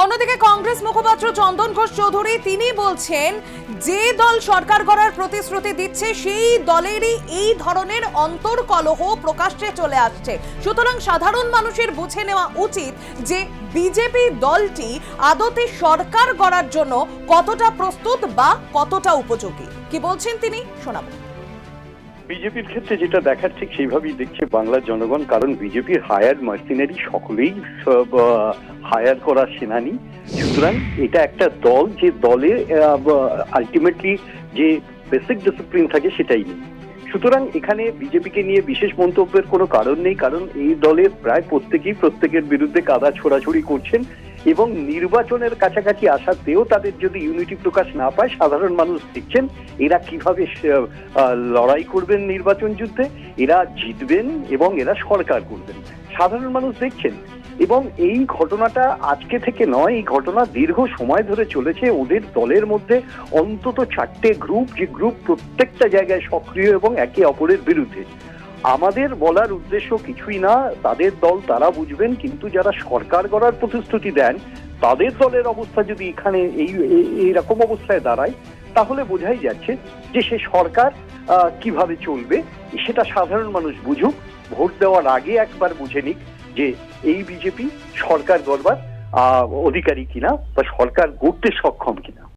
অন্যদিকে কংগ্রেস মুখপাত্র চন্দন ঘোষ চৌধুরী তিনি বলছেন, যে দল সরকার গড়ার প্রতিশ্রুতি দিচ্ছে সেই দলেরই এই ধরনের অন্তর্কলহ প্রকাশ্যে চলে আসছে। সুতরাং সাধারণ মানুষের বুঝে নেওয়া উচিত যে বিজেপি দলটি আদতে সরকার গড়ার জন্য কতটা প্রস্তুত বা কতটা উপযোগী। কি বলছেন তিনি, শোনাবো। বিজেপির ক্ষেত্রে যেটা দেখার ঠিক সেইভাবেই দেখছে বাংলার জনগণ, কারণ বিজেপির হায়ার মার্সিনারি সকলেই হায়ার করা সেনানী। সুতরাং এটা একটা দল যে দলে আলটিমেটলি যে বেসিক ডিসিপ্লিন থাকে সেটাই নেই। সুতরাং এখানে বিজেপিকে নিয়ে বিশেষ মন্তব্যের কোনো কারণ নেই, কারণ এই দলের প্রায় প্রত্যেকের বিরুদ্ধে কাদা ছোড়াছুড়ি করছেন এবং নির্বাচনের কাছাকাছি আসাতেও তাদের যদি ইউনিটি প্রকাশ না পায়, সাধারণ মানুষ দেখছেন এরা কিভাবে লড়াই করবেন নির্বাচন যুদ্ধে, এরা জিতবেন এবং এরা সরকার করবেন, সাধারণ মানুষ দেখছেন। এবং এই ঘটনাটা আজকে থেকে নয়, এই ঘটনা দীর্ঘ সময় ধরে চলেছে। ওদের দলের মধ্যে অন্তত 4টে গ্রুপ, যে গ্রুপ প্রত্যেকটা জায়গায় সক্রিয় এবং একে অপরের বিরুদ্ধে। আমাদের বলার উদ্দেশ্য কিছুই না, তাদের দল তারা বুঝবেন, কিন্তু যারা সরকার গড়ার প্রতিশ্রুতি দেন তাদের দলের অবস্থা যদি এখানে এইরকম অবস্থায় দাঁড়ায়, তাহলে বোঝাই যাচ্ছে যে সে সরকার কিভাবে চলবে সেটা সাধারণ মানুষ বুঝুক। ভোট দেওয়ার আগে একবার বুঝে নিক যে এই বিজেপি সরকার গড়বার অধিকারী কিনা বা সরকার গড়তে সক্ষম কিনা।